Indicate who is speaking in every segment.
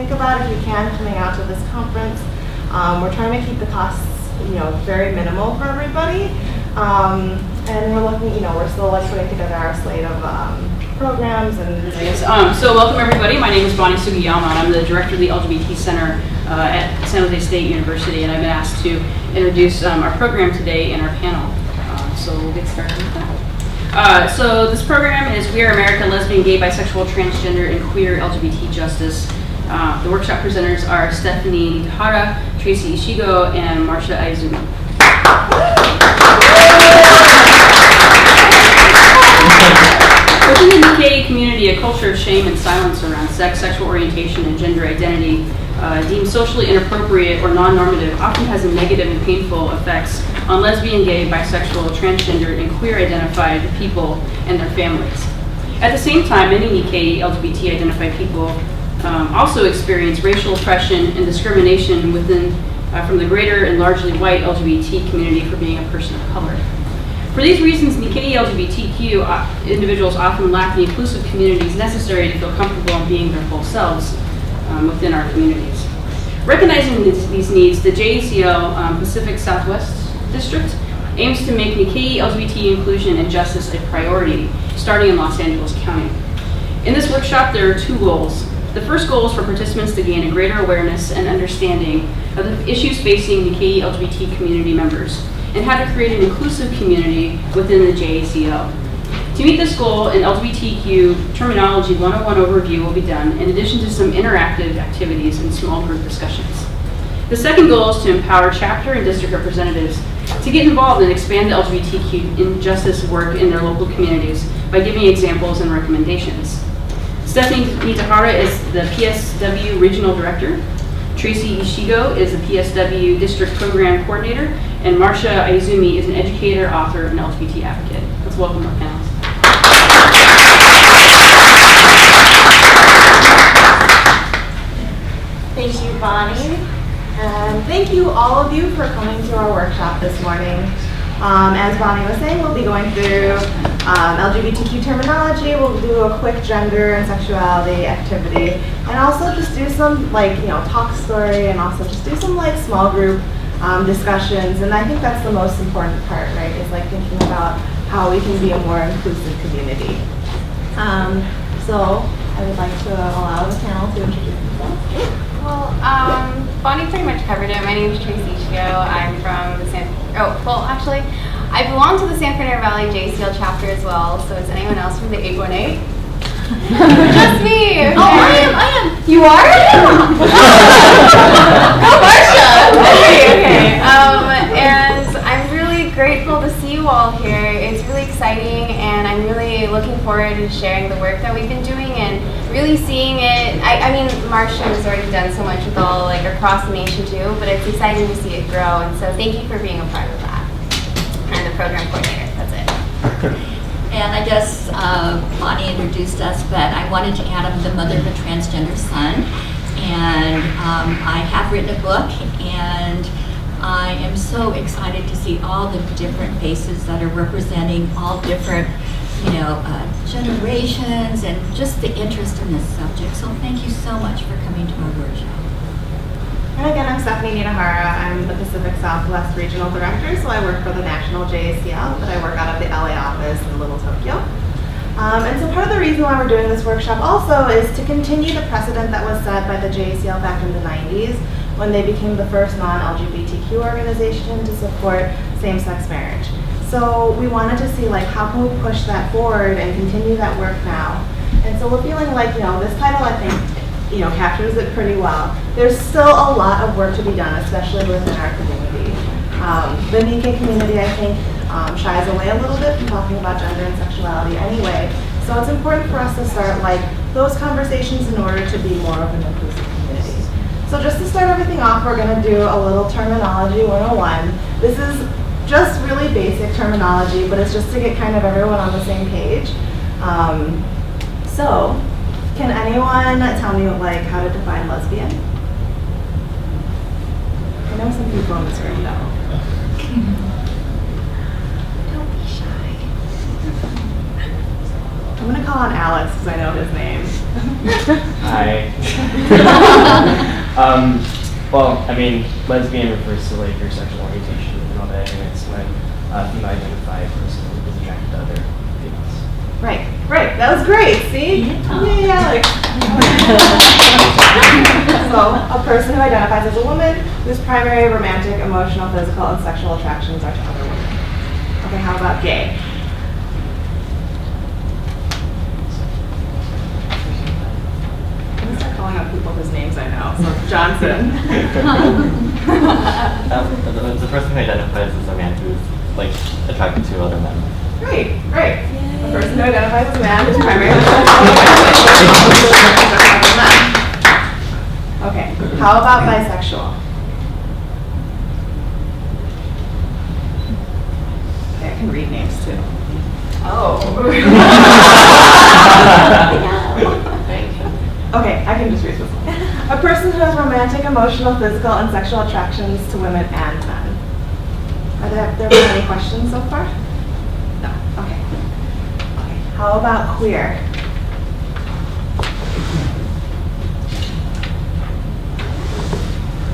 Speaker 1: think about, if you can, coming out to this conference. We're trying to keep the costs, very minimal for everybody. And we're looking, we're still putting together our slate of programs and
Speaker 2: yes. So welcome everybody. My name is Bonnie Sugiyama, and I'm the director of the LGBT Center at San Jose State University, and I've been asked to introduce our program today in our panel. So we'll get started with that. So this program is We Are America, Lesbian, Gay, Bisexual, Transgender, and Queer LGBT Justice. The workshop presenters are Stephanie Tahara, Tracy Ishigo, and Marcia Aizumi. Within the Nikkei community, a culture of shame and silence around sex, sexual orientation, and gender identity deemed socially inappropriate or non-normative often has a negative and painful effects on lesbian, gay, bisexual, transgender, and queer-identified people and their families. At the same time, many Nikkei LGBT-identified people also experience racial oppression and discrimination from the greater and largely white LGBT community for being a person of color. For these reasons, Nikkei LGBTQ individuals often lack the inclusive communities necessary to feel comfortable in being their full selves within our communities. Recognizing these needs, the JACL Pacific Southwest District aims to make Nikkei LGBT inclusion and justice a priority, starting in Los Angeles County. In this workshop, there are two goals. The first goal is for participants to gain a greater awareness and understanding of the issues facing Nikkei LGBT community members, and how to create an inclusive community within the JACL. To meet this goal, an LGBTQ Terminology 101 overview will be done, in addition to some interactive activities and small group discussions. The second goal is to empower chapter and district representatives to get involved and expand the LGBTQ injustice work in their local communities by giving examples and recommendations. Stephanie Tahara is the PSW Regional Director. Tracy Ishigo is the PSW District Program Coordinator, and Marcia Aizumi is an educator, author, and LGBT advocate. Let's welcome our panelists.
Speaker 1: Thank you, Bonnie. And thank you, all of you, for coming to our workshop this morning. As Bonnie was saying, we'll be going through LGBTQ terminology. We'll do a quick gender and sexuality activity, and also just do some talk story, and also just do some small group discussions. And I think that's the most important part, right? Is thinking about how we can be a more inclusive community. So I would like to allow the panel to introduce themselves.
Speaker 3: Well, Bonnie pretty much covered it. My name is Tracy Ishio. I'm from the I belong to the San Fernando Valley JCL chapter as well. So is anyone else from the 818? Just me. Okay.
Speaker 4: Oh, I am.
Speaker 3: You are? Go, Marcia. Okay. And I'm really grateful to see you all here. It's really exciting, and I'm really looking forward to sharing the work that we've been doing and really seeing it. I mean, Marcia has already done so much with all across the nation too, but it's exciting to see it grow. And so thank you for being a part of that. And the program coordinator. That's it.
Speaker 4: And I guess Bonnie introduced us, but I wanted to add I'm the mother of a transgender son, and I have written a book, and I am so excited to see all the different faces that are representing all different, generations, and just the interest in this subject. So thank you so much for coming to our workshop.
Speaker 1: And again, I'm Stephanie Tahara. I'm the Pacific Southwest Regional Director, so I work for the National JACL, but I work out of the LA office in Little Tokyo. And so part of the reason why we're doing this workshop also is to continue the precedent that was set by the JACL back in the 90s, when they became the first non-LGBTQ organization to support same-sex marriage. So we wanted to see how can we push that forward and continue that work now. And so we're feeling this title, I think, captures it pretty well. There's still a lot of work to be done, especially within our community. The Nikkei community, I think, shies away a little bit from talking about gender and sexuality anyway. So it's important for us to start those conversations in order to be more of an inclusive community. So just to start everything off, we're going to do a little terminology 101. This is just really basic terminology, but it's just to get kind of everyone on the same page. So can anyone tell me how to define lesbian? I know some people in this room know.
Speaker 3: Don't be shy.
Speaker 1: I'm going to call on Alex because I know his name.
Speaker 5: Hi. Well, I mean, lesbian refers to like your sexual orientation and all that, and it's when a female identified person is attracted to other females.
Speaker 1: Right, that was great, see? Yeah. Like, so, a person who identifies as a woman whose primary romantic, emotional, physical, and sexual attractions are to other women. Okay, how about gay? I'm gonna start calling out people whose names I know. So, Johnson.
Speaker 6: The person who identifies as a man who's like attracted to other men.
Speaker 1: Great. A person who identifies as a man whose primary Okay, how about bisexual? Okay, I can read names too. Oh. Okay, I can just read this one. A person who has romantic, emotional, physical, and sexual attractions to women and men. Are there been any questions so far? No. Okay. How about queer?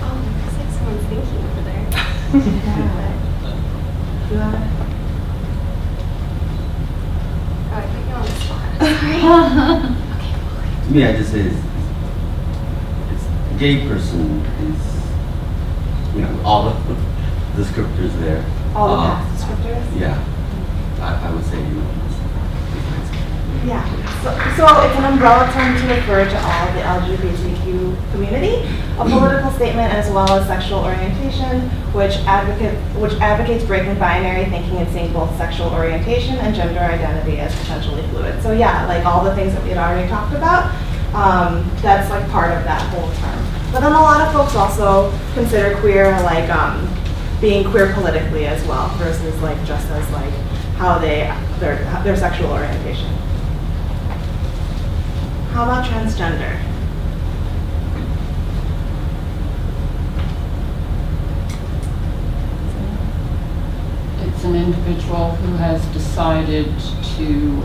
Speaker 3: Oh, looks like someone's thinking over there.
Speaker 1: You have it?
Speaker 3: Oh, I put you on the spot.
Speaker 7: To me, I just say it's a gay person is, all the descriptors there.
Speaker 1: All the past descriptors?
Speaker 7: Yeah, I would say,
Speaker 1: Yeah. So it's an umbrella term to refer to all the LGBTQ community, a political statement as well as sexual orientation, which advocates breaking binary thinking and seeing both sexual orientation and gender identity as potentially fluid. So yeah, like all the things that we had already talked about, that's like part of that whole term. But then a lot of folks also consider queer like being queer politically as well, versus like just as like how their sexual orientation. How about transgender?
Speaker 8: It's an individual who has decided to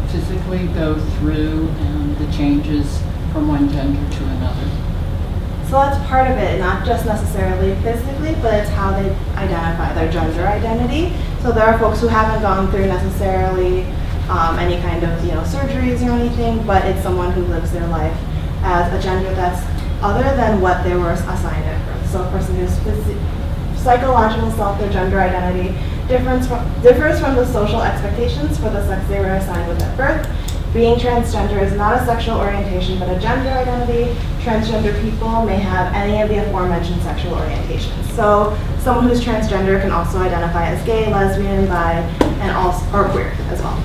Speaker 8: physically go through the changes from one gender to another.
Speaker 1: So that's part of it, not just necessarily physically, but it's how they identify, their gender identity. So there are folks who haven't gone through necessarily any kind of surgeries or anything, but it's someone who lives their life as a gender that's other than what they were assigned at birth. So a person whose psychological self, their gender identity, differs from the social expectations for the sex they were assigned with at birth. Being transgender is not a sexual orientation, but a gender identity. Transgender people may have any of the aforementioned sexual orientations. So someone who's transgender can also identify as gay, lesbian, bi, and or queer as well.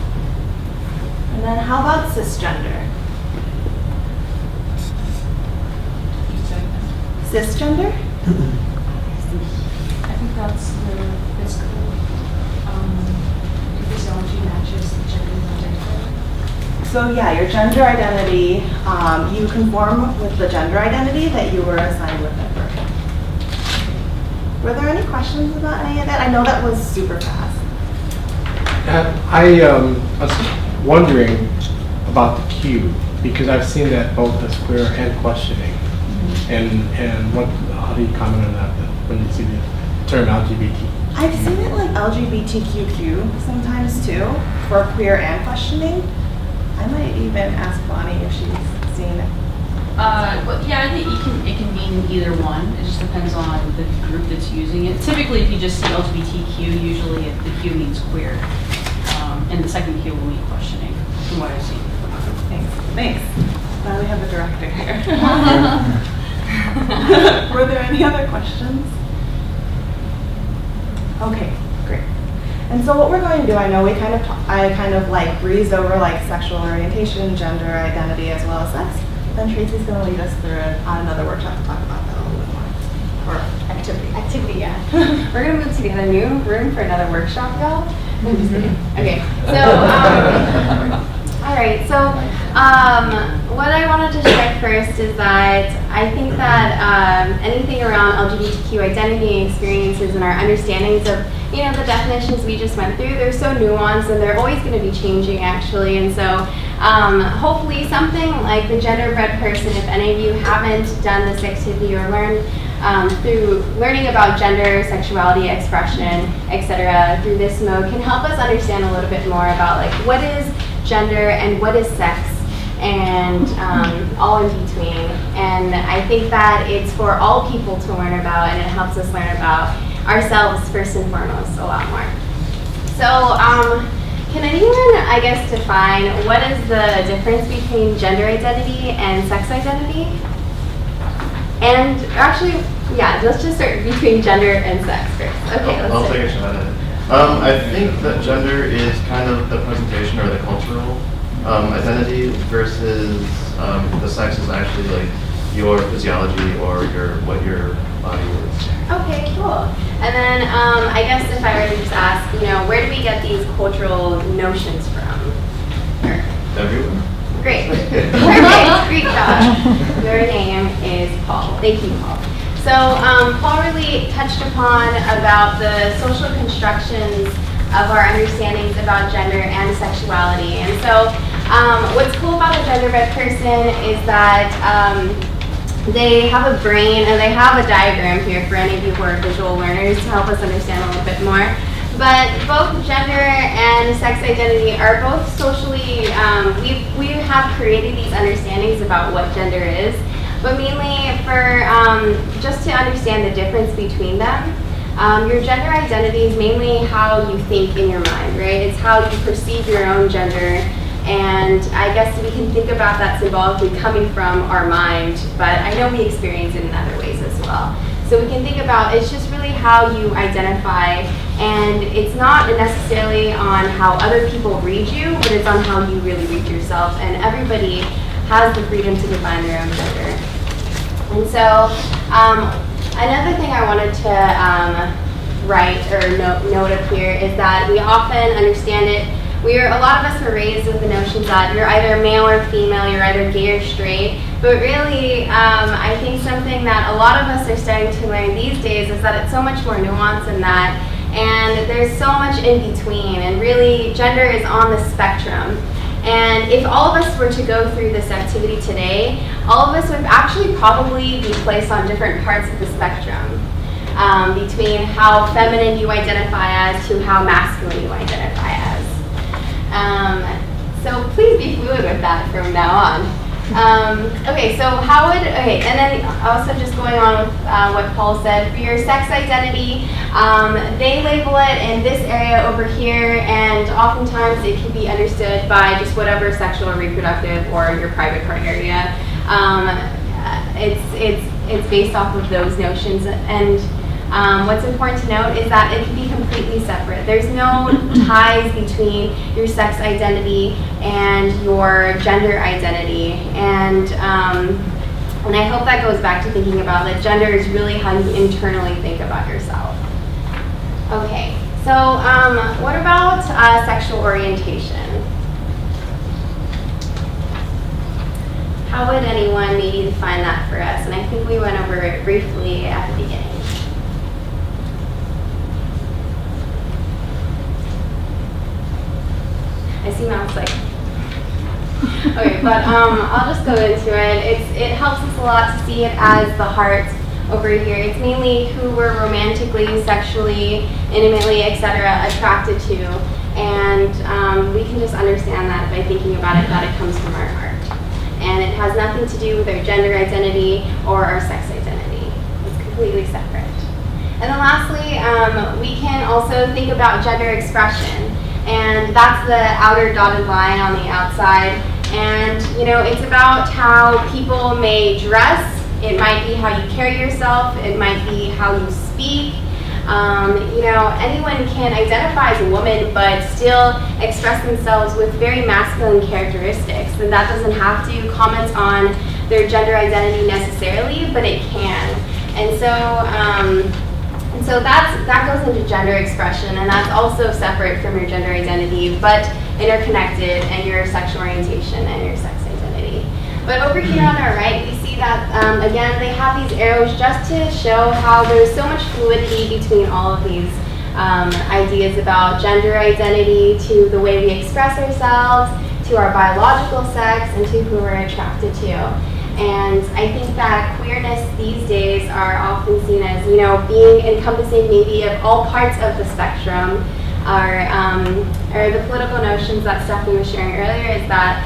Speaker 1: And then how about cisgender? Cisgender?
Speaker 9: I think that's the physical physiology matches the gender identity.
Speaker 1: So yeah, your gender identity, you conform with the gender identity that you were assigned with at birth. Were there any questions about any of that? I know that was super fast.
Speaker 10: I was wondering about the Q, because I've seen that both as queer and questioning. And how do you comment on that when you see the term LGBT?
Speaker 1: I've seen it like LGBTQ sometimes too, for queer and questioning. I might even ask Bonnie if she's seen it.
Speaker 2: Well, yeah, I think it can mean either one. It just depends on the group that's using it. Typically, if you just see LGBTQ, usually the Q means queer, and the second Q will mean questioning, from what I've seen.
Speaker 1: Thanks. Glad we have a director here. Were there any other questions? Okay, great. And so what we're going to do, I know I kind of like breezed over like sexual orientation, gender identity, as well as sex. Then Tracy's going to lead us through on another workshop to talk about that a little bit more. Or activity.
Speaker 3: Activity, yeah. We're going to move to the other new room for another workshop, y'all. I'm just kidding. Okay, so, all right, so what I wanted to share first is that I think that anything around LGBTQ identity and experiences and our understandings of the definitions we just went through, they're so nuanced and they're always going to be changing actually. And so hopefully something like the genderbread person, if any of you haven't done this activity or learned through learning about gender, sexuality, expression, etc. through this mode can help us understand a little bit more about like what is gender and what is sex and all in between. And I think that it's for all people to learn about, and it helps us learn about ourselves first and foremost a lot more. So can anyone, I guess, define what is the difference between gender identity and sex identity? And actually, yeah, let's just start between gender and sex first. Okay, let's
Speaker 11: I'll
Speaker 3: start.
Speaker 11: take a shot at it. I think that gender is kind of the presentation or the cultural identity versus the sex is actually like your physiology or what your body is.
Speaker 3: Okay, cool. And then I guess if I were to just ask, where do we get these cultural notions from?
Speaker 11: Everywhere.
Speaker 3: Great. Perfect. Great job. Your name is Paul. Thank you, Paul. So Paul really touched upon about the social constructions of our understandings about gender and sexuality. And so what's cool about the genderbread person is that they have a brain and they have a diagram here for any of you who are visual learners to help us understand a little bit more. But both gender and sex identity are both socially, we have created these understandings about what gender is, but mainly for just to understand the difference between them. Your gender identity is mainly how you think in your mind, right? It's how you perceive your own gender. And I guess we can think about that symbolically coming from our mind, but I know we experience it in other ways as well. So we can think about, it's just really how you identify, and it's not necessarily on how other people read you, but it's on how you really read yourself, and everybody has the freedom to define their own gender. And so another thing I wanted to write or note up here is that we often understand it. A lot of us are raised with the notions that you're either male or female, you're either gay or straight, but really I think something that a lot of us are starting to learn these days is that it's so much more nuanced than that, and there's so much in between, and really gender is on the spectrum. And if all of us were to go through this activity today, all of us would actually probably be placed on different parts of the spectrum, between how feminine you identify as to how masculine you identify as. So please be fluid with that from now on. Okay, so and then also just going on with what Paul said, for your sex identity, they label it in this area over here, and oftentimes it can be understood by just whatever sexual or reproductive or your private part area. It's based off of those notions, and what's important to note is that it can be completely separate. There's no ties between your sex identity and your gender identity. And I hope that goes back to thinking about that gender is really how you internally think about yourself. Okay, so what about sexual orientation? How would anyone maybe define that for us? And I think we went over it briefly at the beginning. I see mouths like, okay, but I'll just go into it. It helps us a lot to see it as the heart over here. It's mainly who we're romantically, sexually, intimately, etc. attracted to, and we can just understand that by thinking about it, that it comes from our heart. And it has nothing to do with our gender identity or our sex identity. It's completely separate. And then lastly, we can also think about gender expression. And that's the outer dotted line on the outside. And, it's about how people may dress. It might be how you carry yourself. It might be how you speak. Anyone can identify as a woman, but still express themselves with very masculine characteristics. And that doesn't have to comment on their gender identity necessarily, but it can. And so that goes into gender expression, and that's also separate from your gender identity, but interconnected, and your sexual orientation and your sex identity. But over here on our right, we see that, again, they have these arrows just to show how there's so much fluidity between all of these ideas about gender identity, to the way we express ourselves, to our biological sex and to who we're attracted to. And I think that queerness these days are often seen as, being encompassing maybe of all parts of the spectrum, or the political notions that Stephanie was sharing earlier is that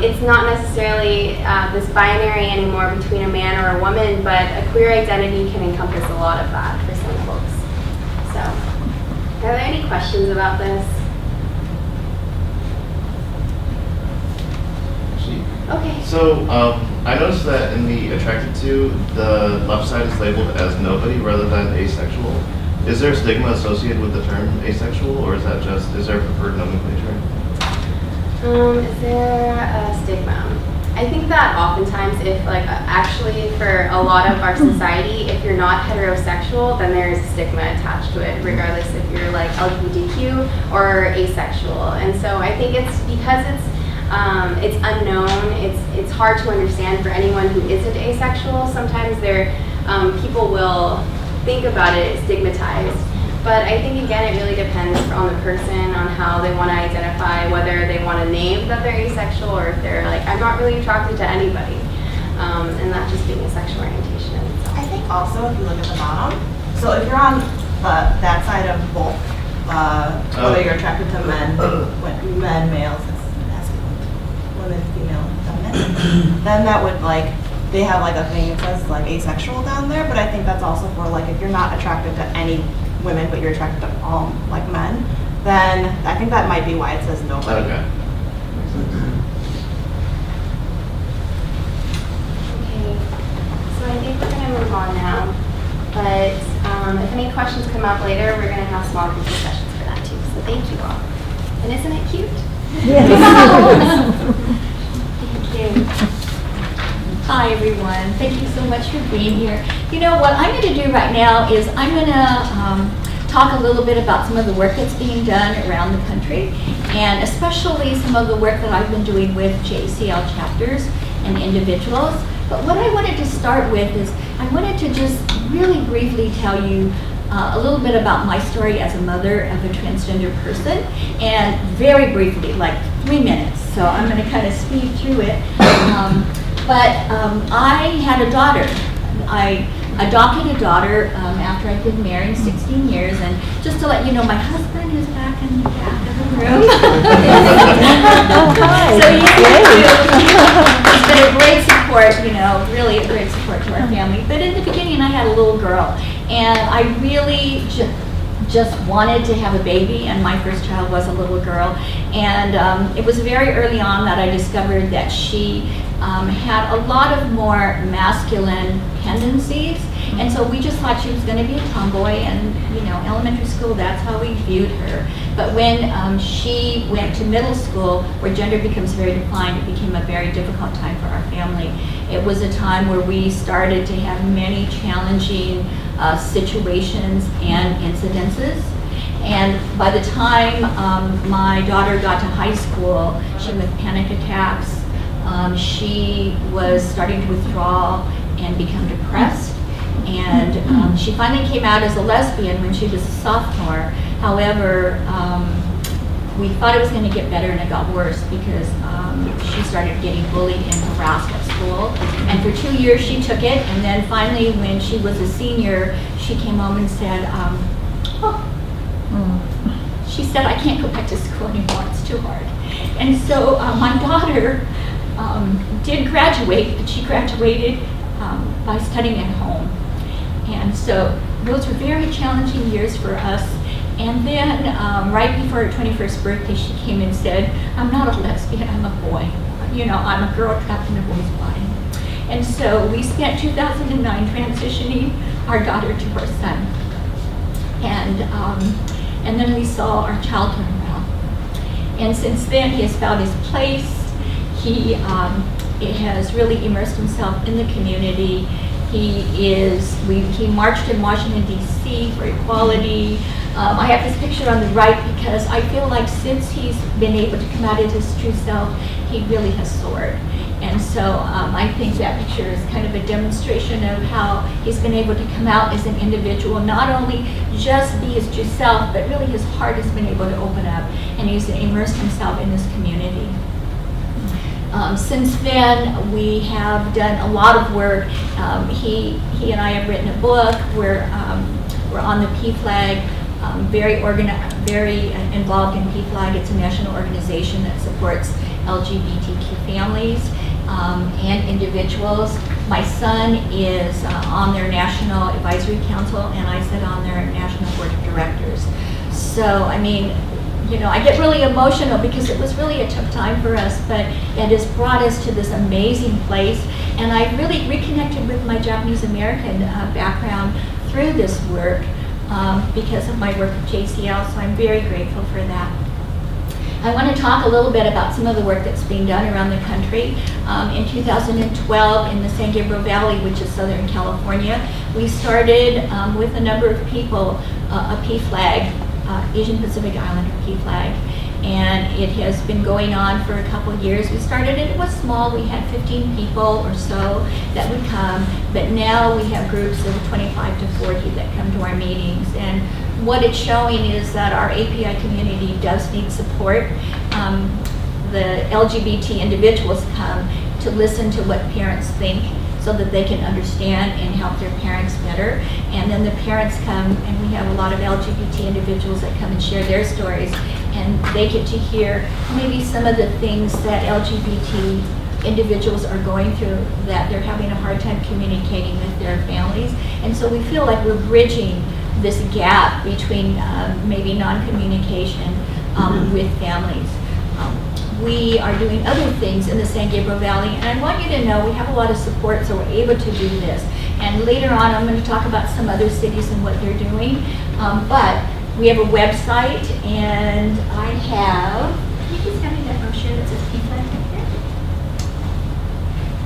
Speaker 3: it's not necessarily this binary anymore between a man or a woman, but a queer identity can encompass a lot of that for some folks. So, are there any questions about this? Okay.
Speaker 11: So, I noticed that in the attracted to, the left side is labeled as nobody rather than asexual. Is there stigma associated with the term asexual, or is there a preferred nomenclature?
Speaker 3: Is there a stigma? I think that oftentimes actually for a lot of our society, if you're not heterosexual, then there's stigma attached to it, regardless if you're like LGBTQ or asexual. And so I think it's because it's unknown, it's hard to understand for anyone who isn't asexual. Sometimes people will think about it stigmatized. But I think, again, it really depends on the person, on how they want to identify, whether they want to name that they're asexual or if they're like, I'm not really attracted to anybody, and that just being a sexual orientation in itself.
Speaker 1: I think also if you look at the bottom, so if you're on that side of both, whether you're attracted to men, males, masculine, women, female, feminine, then that would they have a thing that says asexual down there, but I think that's also for if you're not attracted to any women but you're attracted to all men, then I think that might be why it says nobody.
Speaker 11: Okay.
Speaker 3: Okay, so I think we're going to move on now, but if any questions come up later, we're going to have small group discussions for that too, so thank you all. And isn't it cute?
Speaker 4: Yes.
Speaker 3: Thank you.
Speaker 4: Hi, everyone. Thank you so much for being here. What I'm going to do right now is I'm going to talk a little bit about some of the work that's being done around the country, and especially some of the work that I've been doing with JACL chapters and individuals. But what I wanted to start with is I wanted to just really briefly tell you a little bit about my story as a mother of a transgender person, and very briefly, 3 minutes. So I'm going to kind of speed through it. But I had a daughter. I adopted a daughter after I'd been married 16 years. And just to let you know, my husband is back in the back of the room. So he's been a great support, really a great support to our family. But in the beginning, I had a little girl. And I really just wanted to have a baby, and my first child was a little girl. And it was very early on that I discovered that she had a lot of more masculine tendencies, and so we just thought she was going to be a tomboy, and elementary school, that's how we viewed her. But when she went to middle school, where gender becomes very defined, it became a very difficult time for our family. It was a time where we started to have many challenging situations and incidences. And by the time my daughter got to high school, she had panic attacks. She was starting to withdraw and become depressed. And she finally came out as a lesbian when she was a sophomore. However, we thought it was going to get better, and it got worse because she started getting bullied and harassed at school. And for 2 years she took it, and then finally when she was a senior, she came home and said, she said, I can't go back to school anymore, it's too hard. And so my daughter did graduate, but she graduated by studying at home. And so those were very challenging years for us. And then right before her 21st birthday, she came and said, I'm not a lesbian, I'm a boy. I'm a girl trapped in a boy's body. And so we spent 2009 transitioning our daughter to her son. And then we saw our child turn around. And since then, he has found his place. He has really immersed himself in the community. He marched in Washington, D.C. for equality. I have this picture on the right because I feel like since he's been able to come out as his true self, he really has soared. And so I think that picture is kind of a demonstration of how he's been able to come out as an individual, not only just be his true self, but really his heart has been able to open up, and he's immersed himself in this community. Since then, we have done a lot of work. He and I have written a book. We're on the PFLAG, very involved in PFLAG. It's a national organization that supports LGBTQ families and individuals. My son is on their National Advisory Council, and I sit on their National Board of Directors. So, I mean, you know, I get really emotional because it was really a tough time for us, but it has brought us to this amazing place. And I really reconnected with my Japanese American background through this work because of my work at JCL, so I'm very grateful for that. I want to talk a little bit about some of the work that's being done around the country. In 2012, in the San Gabriel Valley, which is Southern California, we started with a number of people a PFLAG, Asian Pacific Islander PFLAG, and it has been going on for a couple of years. We started it was small. We had 15 people or so that would come, but now we have groups of 25 to 40 that come to our meetings. And what it's showing is that our API community does need support. The LGBT individuals come to listen to what parents think so that they can understand and help their parents better. And then the parents come, and we have a lot of LGBT individuals that come and share their stories, and they get to hear maybe some of the things that LGBT individuals are going through, that they're having a hard time communicating with their families. And so we feel like we're bridging this gap between maybe non-communication with families. We are doing other things in the San Gabriel Valley, and I want you to know we have a lot of support, so we're able to do this. And later on, I'm going to talk about some other cities and what they're doing. But we have a website, and I have, can you please hand me that brochure that says PFLAG right there?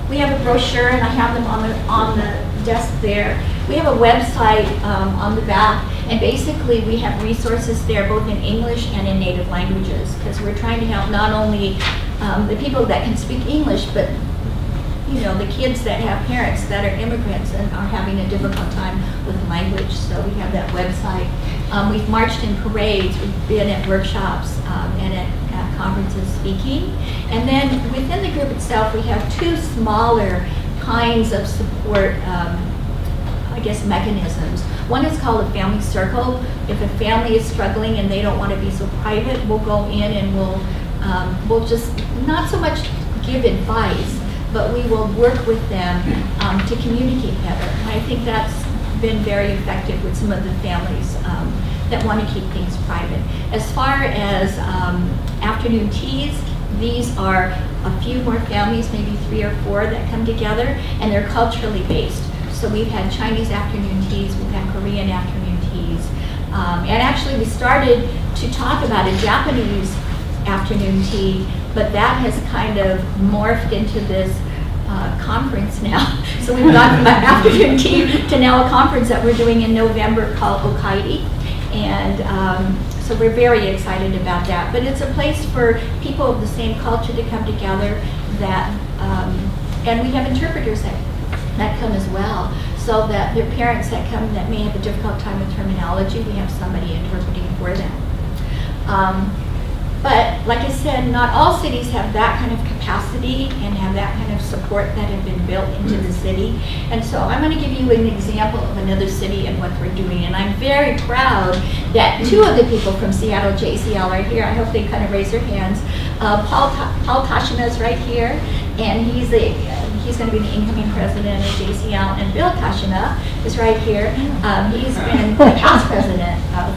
Speaker 4: We have a brochure, and I have them on the desk there. We have a website on the back, and basically we have resources there both in English and in native languages, because we're trying to help not only the people that can speak English, but you know, the kids that have parents that are immigrants and are having a difficult time with language. So we have that website. We've marched in parades, we've been at workshops and at conferences speaking. And then within the group itself, we have two smaller kinds of support I guess, mechanisms. One is called a family circle. If a family is struggling and they don't want to be so private, we'll go in and we'll just not so much give advice, but we will work with them to communicate better. And I think that's been very effective with some of the families that want to keep things private. As far as afternoon teas, these are a few more families, maybe 3 or 4 that come together, and they're culturally based. So we've had Chinese afternoon teas, we've had Korean afternoon teas. And actually we started to talk about a Japanese afternoon tea, but that has kind of morphed into this conference now. So we've gone from an afternoon tea to now a conference that we're doing in November called Okaidi. And so we're very excited about that. But it's a place for people of the same culture to come together that, and we have interpreters that come as well, so that their parents that come that may have a difficult time with terminology, we have somebody interpreting for them. But like I said, not all cities have that kind of capacity and have that kind of support that have been built into the city. And so I'm going to give you an example of another city and what we're doing. And I'm very proud that 2 of the people from Seattle JCL are here. I hope they kind of raise their hands. Paul Tashima is right here, and he's going to be the incoming president of JCL. And Bill Tashima is right here. He's been the past president of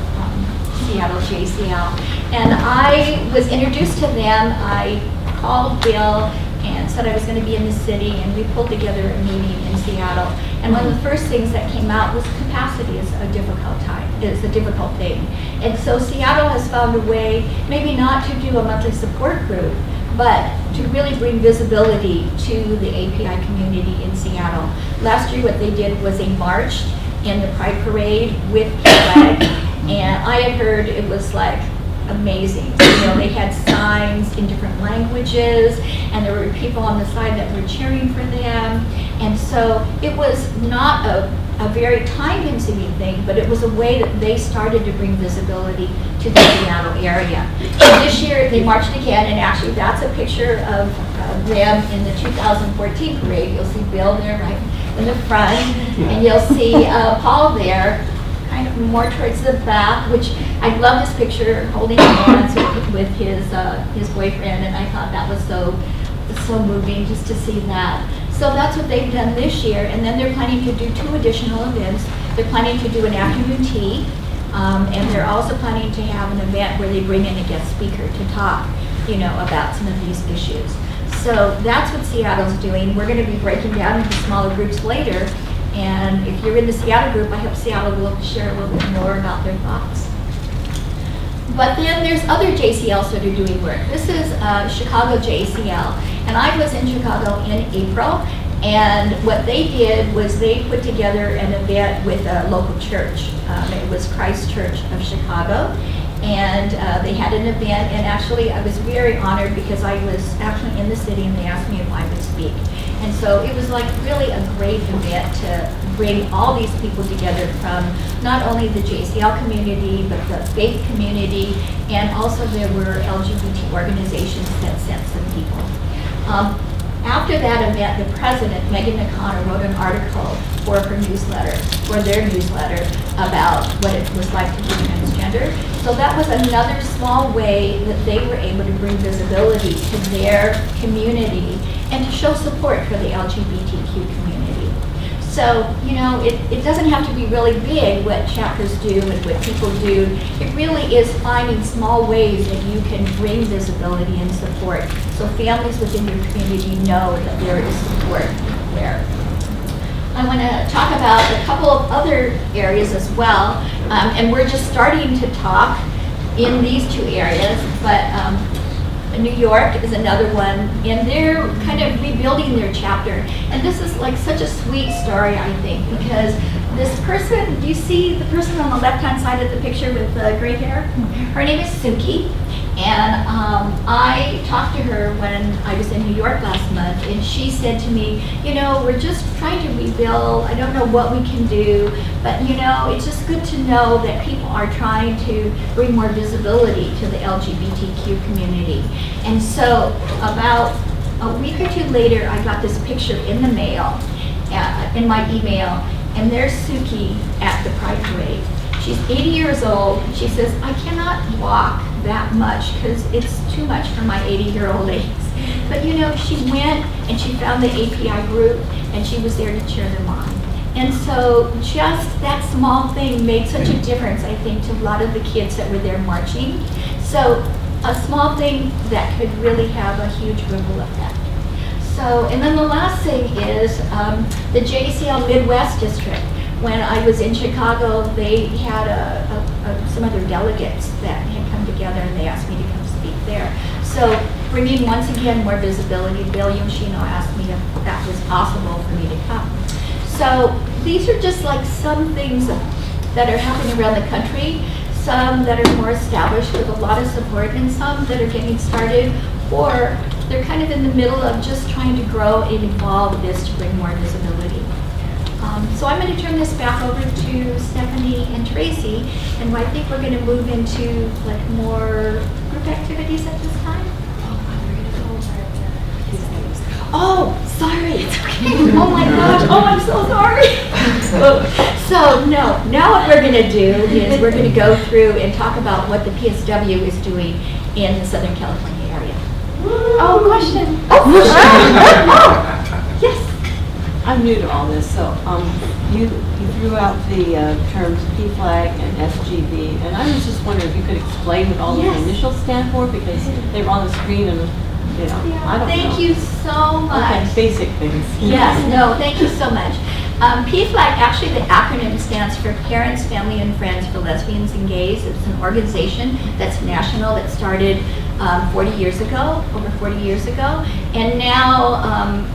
Speaker 4: Seattle JCL. And I was introduced to them. I called Bill and said I was going to be in the city, and we pulled together a meeting in Seattle. And one of the first things that came out was capacity is a difficult thing. And so Seattle has found a way, maybe not to do a monthly support group, but to really bring visibility to the API community in Seattle. Last year what they did was they marched in the Pride Parade with PFLAG, and I had heard it was like amazing. You know, they had signs in different languages, and there were people on the side that were cheering for them. And so it was not a very time-consuming thing, but it was a way that they started to bring visibility to the Seattle area. And this year they marched again, and actually that's a picture of them in the 2014 parade. You'll see Bill there right in the front, and you'll see Paul there, kind of more towards the back, which I love this picture, holding hands with his boyfriend, and I thought that was so moving just to see that. So that's what they've done this year, and then they're planning to do 2 additional events. They're planning to do an afternoon tea, and they're also planning to have an event where they bring in a guest speaker to talk, you know, about some of these issues. So that's what Seattle's doing. We're going to be breaking down into smaller groups later, and if you're in the Seattle group, I hope Seattle will share a little bit more about their thoughts. But then there's other JCLs that are doing work. This is Chicago JCL, and I was in Chicago in April, and what they did was they put together an event with a local church. It was Christ Church of Chicago, and they had an event, and actually I was very honored because I was actually in the city and they asked me if I would speak. And so it was like really a great event to bring all these people together from not only the JCL community, but the faith community, and also there were LGBT organizations that sent some people. After that event, the president, Megan O'Connor, wrote an article for their newsletter, about what it was like to be transgender. So that was another small way that they were able to bring visibility to their community and to show support for the LGBTQ community. So, you know, it doesn't have to be really big what chapters do and what people do. It really is finding small ways that you can bring visibility and support so families within your community know that there is support there. I want to talk about a couple of other areas as well, and we're just starting to talk in these 2 areas, but New York is another one, and they're kind of rebuilding their chapter. And this is like such a sweet story, I think, because this person, do you see the person on the left-hand side of the picture with the gray hair? Her name is Suki, and I talked to her when I was in New York last month, and she said to me, you know, we're just trying to rebuild. I don't know what we can do, but you know, it's just good to know that people are trying to bring more visibility to the LGBTQ community. And so about a week or 2 later, I got this picture in the mail, in my email, and there's Suki at the Pride Parade. She's 80 years old. She says, I cannot walk that much because it's too much for my 80-year-old legs. But you know, she went and she found the API group, and she was there to cheer them on. And so just that small thing made such a difference, I think, to a lot of the kids that were there marching. So a small thing that could really have a huge ripple effect. So, and then the last thing is the JCL Midwest District. When I was in Chicago, they had some other delegates that had come together, and they asked me to come speak there. So bringing once again more visibility, Bill Yoshino asked me if that was possible for me to come. So these are just like some things that are happening around the country, some that are more established with a lot of support, and some that are getting started, or they're kind of in the middle of just trying to grow and evolve this to bring more visibility. So I'm going to turn this back over to Stephanie and Tracy, and I think we're going to move into like more group activities at this time. Oh, sorry. It's okay. Oh my gosh. Oh, I'm so sorry. So no, now what we're going to do is we're going to go through and talk about what the PSW is doing in the Southern California area. Oh, question. Oh, yes.
Speaker 12: I'm new to all this, so you threw out the terms PFLAG and SGB, and I was just wondering if you could explain what all
Speaker 4: Yes.
Speaker 12: the initials stand for, because they were on the screen and, you know, I don't know.
Speaker 4: Thank you so much.
Speaker 12: Okay, basic things.
Speaker 4: Yes, no, thank you so much. PFLAG, actually the acronym stands for Parents, Family, and Friends for Lesbians and Gays. It's an organization that's national that started 40 years ago, over 40 years ago, and now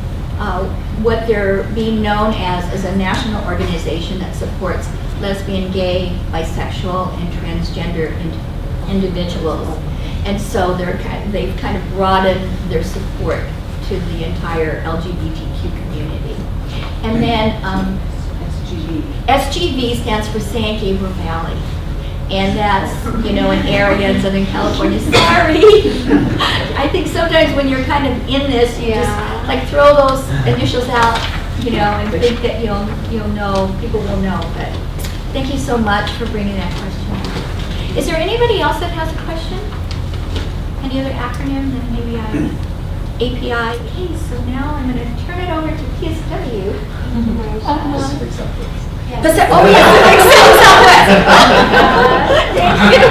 Speaker 4: what they're being known as is a national organization that supports lesbian, gay, bisexual, and transgender individuals. And so they've kind of broadened their support to the entire LGBTQ community. And then SGV stands for San Gabriel Valley. And that's, an area in Southern California. Sorry. I think sometimes when you're kind of in this, you just like throw those initials out, and think that you'll know, people will know. But thank you so much for bringing that question up. Is there anybody else that has a question? Any other acronym that maybe API? Okay, so now I'm going to turn it over to PSW.
Speaker 5: Pacific Southwest.
Speaker 4: Pacific Southwest. Thank you.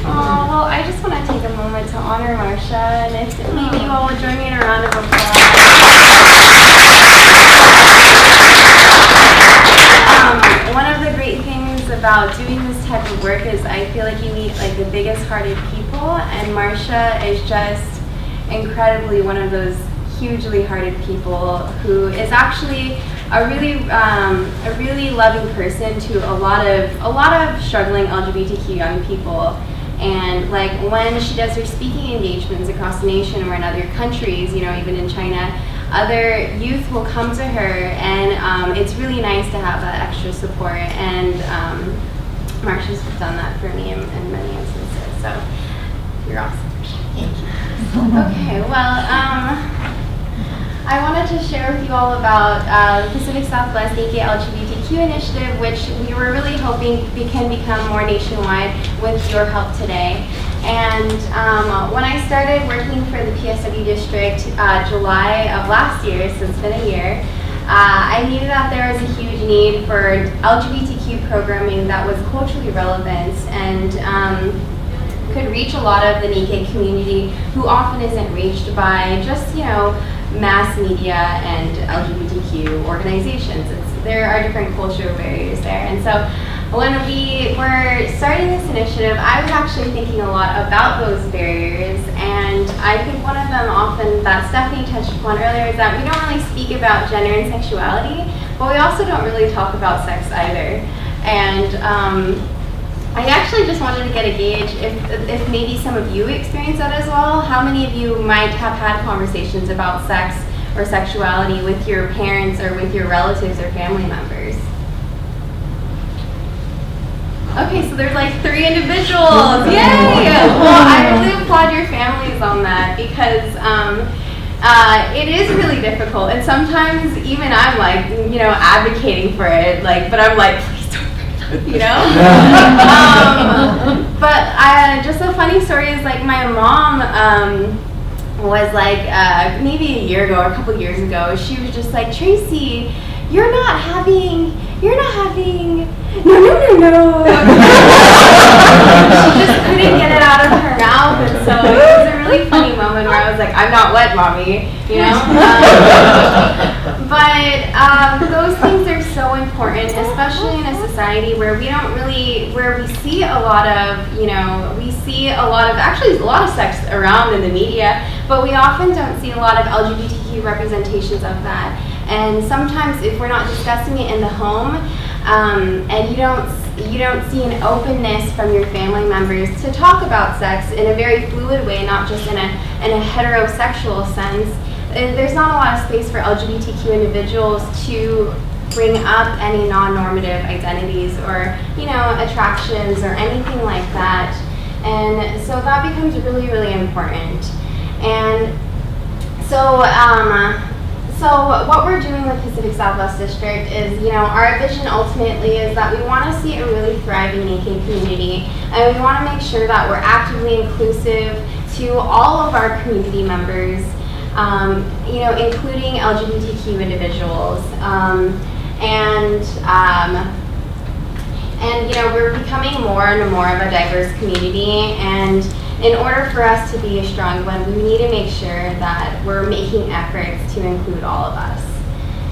Speaker 3: Well, I just want to take a moment to honor Marcia, and if maybe you all would join me in a round of applause. One of the great things about doing this type of work is I feel like you meet like the biggest hearted people, and Marcia is just incredibly one of those hugely hearted people who is actually a really loving person to a lot of struggling LGBTQ young people. And like when she does her speaking engagements across the nation or in other countries, even in China, other youth will come to her, and it's really nice to have that extra support. And Marcia's done that for me in many instances. So you're awesome. Okay, well, I wanted to share with you all about the Pacific Southwest Naked LGBTQ initiative, which we were really hoping can become more nationwide with your help today. And when I started working for the PSW district July of last year, so it's been a year, I knew that there was a huge need for LGBTQ programming that was culturally relevant and could reach a lot of the naked community who often isn't reached by just, mass media and LGBTQ organizations. There are different cultural barriers there. And so when we were starting this initiative, I was actually thinking a lot about those barriers. And I think one of them often that Stephanie touched upon earlier is that we don't really speak about gender and sexuality, but we also don't really talk about sex either. And I actually just wanted to get a gauge if maybe some of you experience that as well. How many of you might have had conversations about sex or sexuality with your parents or with your relatives or family members? Okay, so there's like 3 individuals. Yay! Well, I really applaud your families on that because it is really difficult. And sometimes even I'm like, advocating for it, but I'm like, but just a funny story is like my mom was like maybe a year ago or a couple years ago, she was just like, Tracy, you're not having no. She just couldn't get it out of her mouth, and so it was a really funny moment where I was like, I'm not wet, mommy, But those things are so important, especially in a society where we see a lot of, actually a lot of sex around in the media, but we often don't see a lot of LGBTQ representations of that. And sometimes if we're not discussing it in the home, and you don't see an openness from your family members to talk about sex in a very fluid way, not just in a heterosexual sense, there's not a lot of space for LGBTQ individuals to bring up any non-normative identities or, attractions or anything like that. And so that becomes really, really important. And so, what we're doing with Pacific Southwest District is, our vision ultimately is that we want to see a really thriving naked community, and we want to make sure that we're actively inclusive to all of our community members, including LGBTQ individuals. We're becoming more and more of a diverse community, and in order for us to be a strong one, we need to make sure that we're making efforts to include all of us.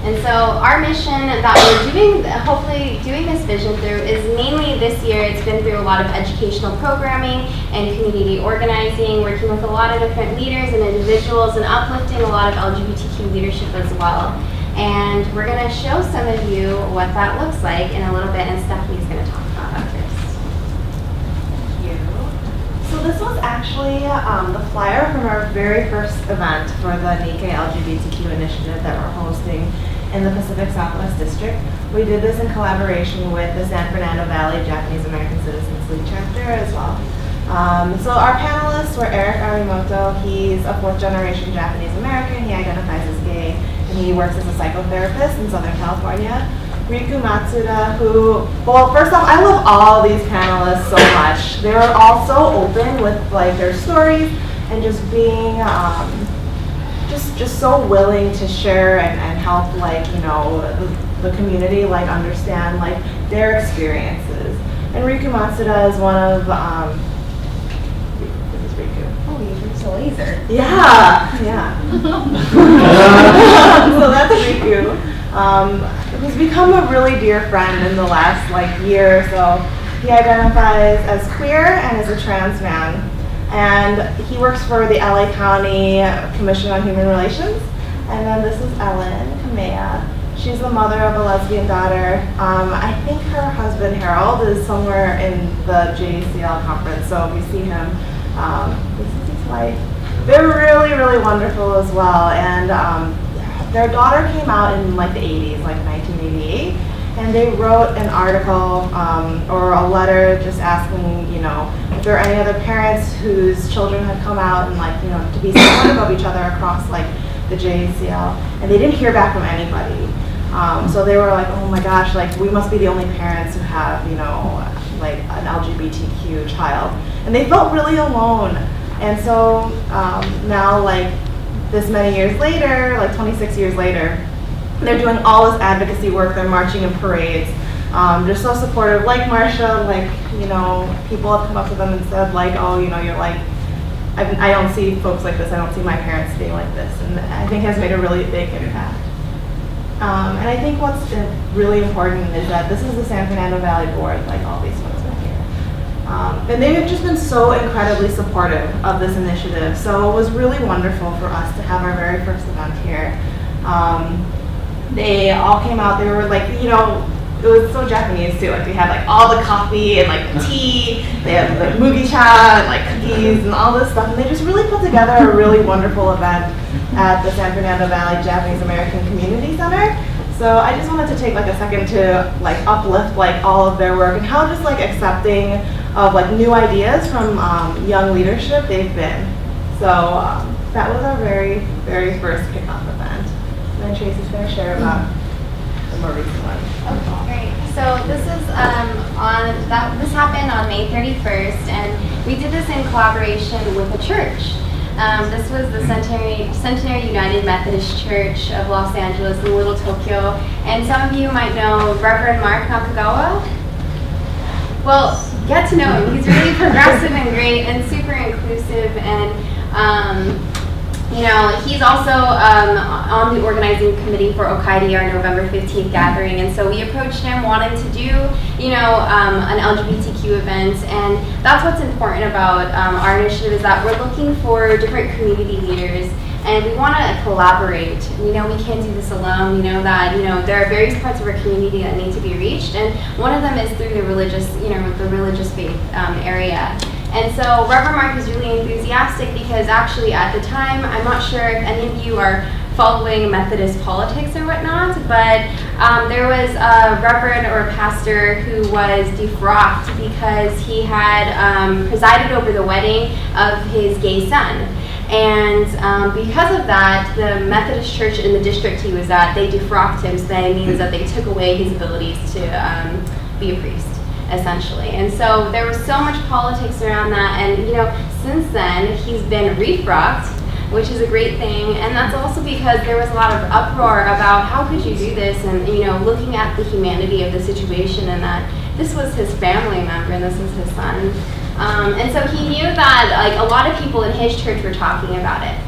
Speaker 3: And so our mission that we're hopefully doing this vision through is mainly this year, it's been through a lot of educational programming and community organizing, working with a lot of different leaders and individuals and uplifting a lot of LGBTQ leadership as well. And we're going to show some of you what that looks like in a little bit, and Stephanie's going to talk about that first. Thank you.
Speaker 1: So this was actually the flyer from our very first event for the Nikkei LGBTQ initiative that we're hosting in the Pacific Southwest District. We did this in collaboration with the San Fernando Valley Japanese American Citizens League chapter as well. So our panelists were Eric Arimoto. He's a 4th generation Japanese American. He identifies as gay and he works as a psychotherapist in Southern California. Riku Matsuda, who, well, first off, I love all these panelists so much. They were all so open with like their stories and just being just so willing to share and help, like, you know, the community like understand like their experiences. And Riku Matsuda is one of this is Riku.
Speaker 3: Oh, you use a laser.
Speaker 1: Yeah. So that's Riku. Who's become a really dear friend in the last like year or so. He identifies as queer and is a trans man. And he works for the LA County Commission on Human Relations. And then this is Ellen Kamea. She's the mother of a lesbian daughter. I think her husband Harold is somewhere in the JACL conference, so if you see him, this is his wife. They're really, really wonderful as well. And their daughter came out in like the 80s, like 1988, and they wrote an article or a letter just asking, you know, if there are any other parents whose children had come out and like, you know, to be supportive of each other across like the JACL, and they didn't hear back from anybody. So they were like, oh my gosh, like we must be the only parents who have, you know, like an LGBTQ child, and they felt really alone. And so now, like this many years later, like 26 years later, they're doing all this advocacy work. They're marching in parades. They're so supportive. Like Marcia, like, you know, people have come up to them and said like, oh, you know, you're like, I don't see folks like this. I don't see my parents being like this. And I think has made a really big impact. And I think what's really important is that this is the San Fernando Valley Board, like all these folks are here. And they've just been so incredibly supportive of this initiative. So it was really wonderful for us to have our very first event here. They all came out, they were like, you know, it was so Japanese too. Like we had like all the coffee and like the tea, they had the mugi cha and like cookies and all this stuff. And they just really put together a really wonderful event at the San Fernando Valley Japanese American Community Center. So I just wanted to take like a second to like uplift like all of their work and how just like accepting of like new ideas from young leadership they've been. So that was our very, very first kickoff event. And then Tracy's going to share about the more recent one.
Speaker 3: Okay, great. So this is this happened on May 31st, and we did this in collaboration with a church. This was the Centenary United Methodist Church of Los Angeles in Little Tokyo, and some of you might know Reverend Mark Nakagawa. Well, get to know him. He's really progressive and great and super inclusive, and you know, he's also on the organizing committee for Okaidi, our November 15th gathering, and so we approached him wanting to do, you know, an LGBTQ event, and that's what's important about our initiative is that we're looking for different community leaders, and we want to collaborate. We know we can't do this alone. We know that, you know, there are various parts of our community that need to be reached, and one of them is through the religious, you know, the religious faith area. And so Reverend Mark is really enthusiastic because actually at the time, I'm not sure if any of you are following Methodist politics or whatnot, but there was a reverend or a pastor who was defrocked because he had presided over the wedding of his gay son. And because of that, the Methodist church in the district he was at, they defrocked him, so that means that they took away his abilities to be a priest, essentially. And so there was so much politics around that, and you know, since then he's been refrocked, which is a great thing, and that's also because there was a lot of uproar about how could you do this, and you know, looking at the humanity of the situation, and that this was his family member and this is his son. And so he knew that like a lot of people in his church were talking about it.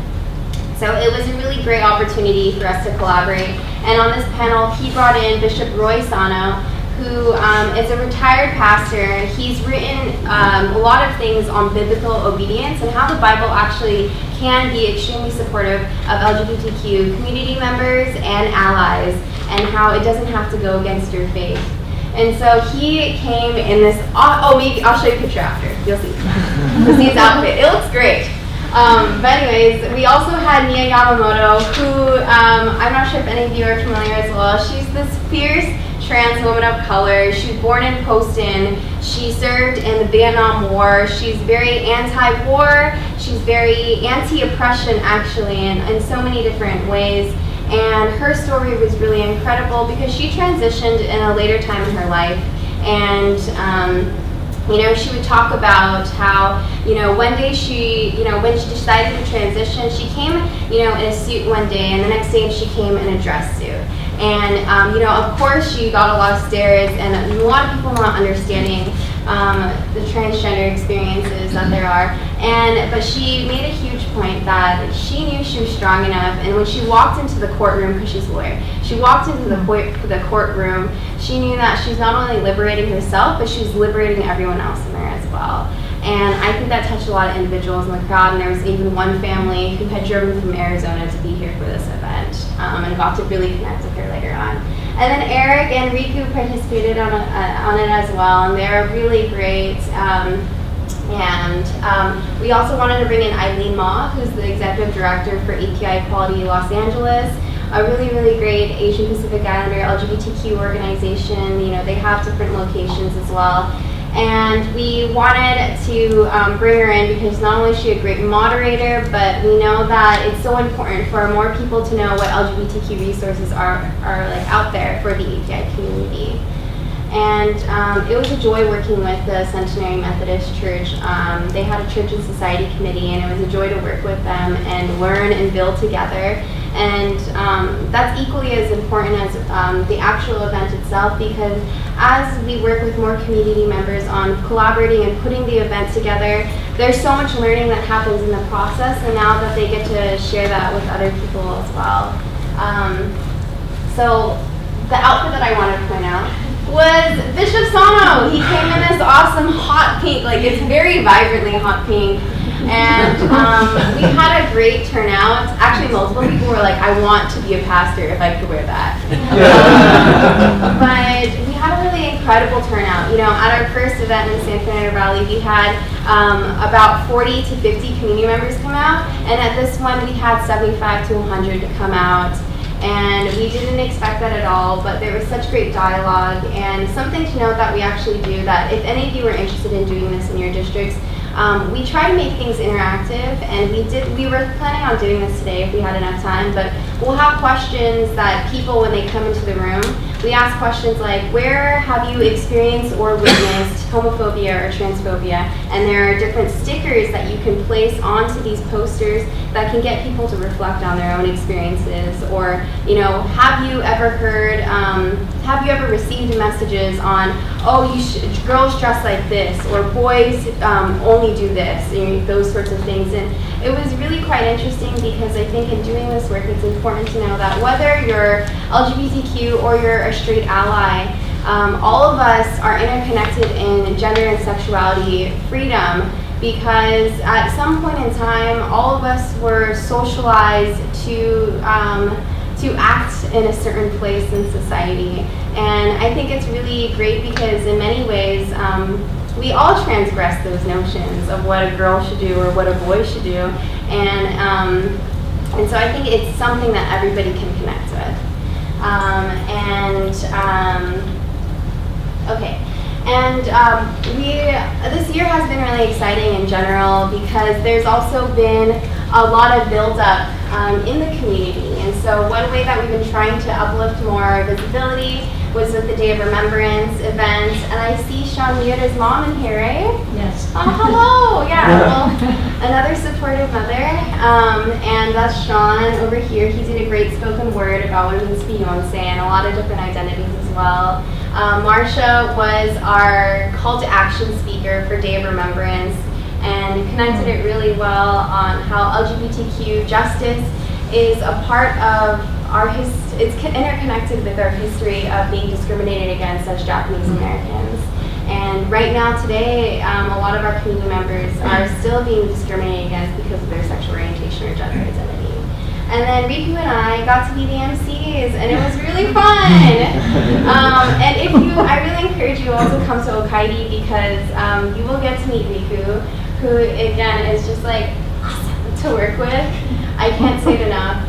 Speaker 3: So it was a really great opportunity for us to collaborate. And on this panel, he brought in Bishop Roy Sano, who is a retired pastor. He's written a lot of things on biblical obedience and how the Bible actually can be extremely supportive of LGBTQ community members and allies, and how it doesn't have to go against your faith. And so he came in this, I'll show you a picture after, you'll see. You'll see his outfit, it looks great. But anyways, we also had Mia Yamamoto, who I'm not sure if any of you are familiar as well. She's this fierce trans woman of color. She was born in Poston. She served in the Vietnam War. She's very anti-war. She's very anti-oppression, actually, in so many different ways. And her story was really incredible because she transitioned in a later time in her life. And she would talk about how, one day when she decided to transition, she came, in a suit one day, and the next day she came in a dress suit. And, of course she got a lot of stares and a lot of people not understanding the transgender experiences that there are. But she made a huge point that she knew she was strong enough, and when she walked into the courtroom, because she's a lawyer, she walked into the courtroom, she knew that she's not only liberating herself, but she was liberating everyone else in there as well. And I think that touched a lot of individuals in the crowd, and there was even one family who had driven from Arizona to be here for this event, and got to really connect with her later on. And then Eric and Riku participated on it as well, and they're really great. We also wanted to bring in Eileen Ma, who's the executive director for API Equality Los Angeles, a really, really great Asian Pacific Islander LGBTQ organization. They have different locations as well. And we wanted to bring her in because not only is she a great moderator, but we know that it's so important for more people to know what LGBTQ resources are like out there for the API community. And it was a joy working with the Centenary Methodist Church. They had a church and society committee, and it was a joy to work with them and learn and build together. And that's equally as important as the actual event itself, because as we work with more community members on collaborating and putting the event together, there's so much learning that happens in the process, and now that they get to share that with other people as well. So the outfit that I wanted to point out was Bishop Sano. He came in this awesome hot pink, like it's very vibrantly hot pink. And we had a great turnout. Actually, multiple people were like, I want to be a pastor if I could wear that. But we had a really incredible turnout. At our first event in the San Fernando Valley, we had about 40 to 50 community members come out. And at this one, we had 75 to 100 to come out. And we didn't expect that at all, but there was such great dialogue. And something to note that we actually do, that if any of you are interested in doing this in your districts, we try to make things interactive, and we were planning on doing this today if we had enough time, but we'll have questions that people, when they come into the room, we ask questions like, where have you experienced or witnessed homophobia or transphobia? And there are different stickers that you can place onto these posters that can get people to reflect on their own experiences. Or, have you ever received messages on, girls dress like this, or boys only do this, those sorts of things. And it was really quite interesting because I think in doing this work, it's important to know that whether you're LGBTQ or you're a straight ally, all of us are interconnected in gender and sexuality freedom, because at some point in time, all of us were socialized to act in a certain place in society. And I think it's really great because in many ways, we all transgress those notions of what a girl should do or what a boy should do. And so I think it's something that everybody can connect with. This year has been really exciting in general because there's also been a lot of build-up in the community. And so one way that we've been trying to uplift more visibility was with the Day of Remembrance event. And I see Sean Muta's mom in here, right?
Speaker 9: Yes.
Speaker 3: Oh, hello. Yeah, well, another supportive mother. And that's Sean over here. He did a great spoken word about women's Beyonce and a lot of different identities as well. Marsha was our call to action speaker for Day of Remembrance and connected it really well on how LGBTQ justice is a part of it's interconnected with our history of being discriminated against as Japanese Americans. And right now today, a lot of our community members are still being discriminated against because of their sexual orientation or gender identity. And then Riku and I got to be the MCs, and it was really fun. And I really encourage you all to come to Okaidi because you will get to meet Riku, who again is just like awesome to work with. I can't say it enough,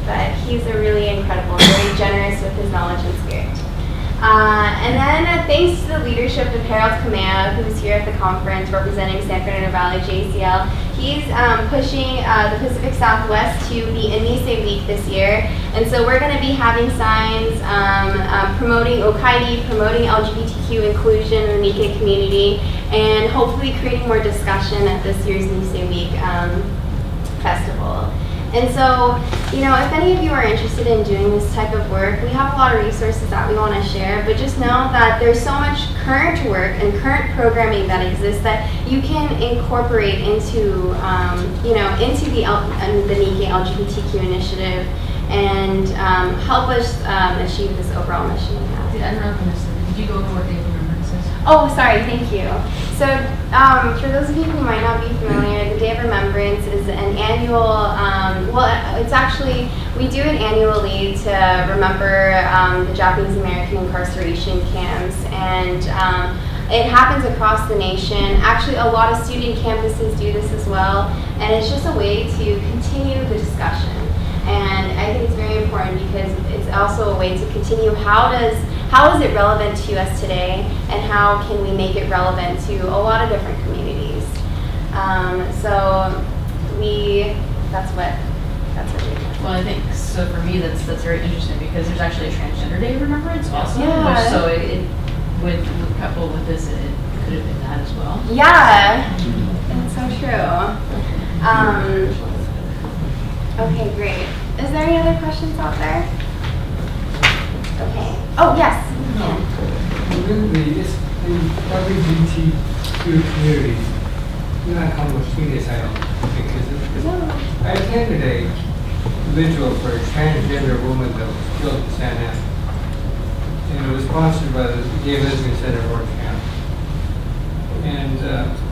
Speaker 3: but he's a really incredible, very generous with his knowledge and spirit. And then thanks to the leadership of Harold Kamea, who's here at the conference representing San Fernando Valley JACL, he's pushing the Pacific Southwest to be in Nisei Week this year. And so we're going to be having signs promoting Okaidi, promoting LGBTQ inclusion in the Nikkei community, and hopefully creating more discussion at this year's Nisei Week festival. And so, if any of you are interested in doing this type of work, we have a lot of resources that we want to share, but just know that there's so much current work and current programming that exists that you can incorporate into, into the Nikkei LGBTQ initiative and help us achieve this overall mission we have.
Speaker 9: I don't know if I missed it. Did you go over what Day of Remembrance is?
Speaker 3: Oh, sorry, thank you. So, for those of you who might not be familiar, the Day of Remembrance is an annual, we do it annually to remember the Japanese American incarceration camps, and it happens across the nation. Actually, a lot of student campuses do this as well, and it's just a way to continue the discussion. And I think it's very important because it's also a way to continue how is it relevant to us today, and how can we make it relevant to a lot of different communities. That's what we do.
Speaker 2: Well, I think, so for me, that's very interesting because there's actually a Transgender Day of Remembrance also.
Speaker 3: Yeah.
Speaker 2: Which, so it with coupled with this, it could have been that as well.
Speaker 3: Yeah, that's so true. Okay, great. Is there any other questions out there? Okay. Oh, yes.
Speaker 13: Within the LGBTQ community, you're not homogeneous, I don't think, is it? I attended a vigil for a transgender woman that was killed in San Ana. And it was sponsored by the Gay Lesbian Center of Orange County. And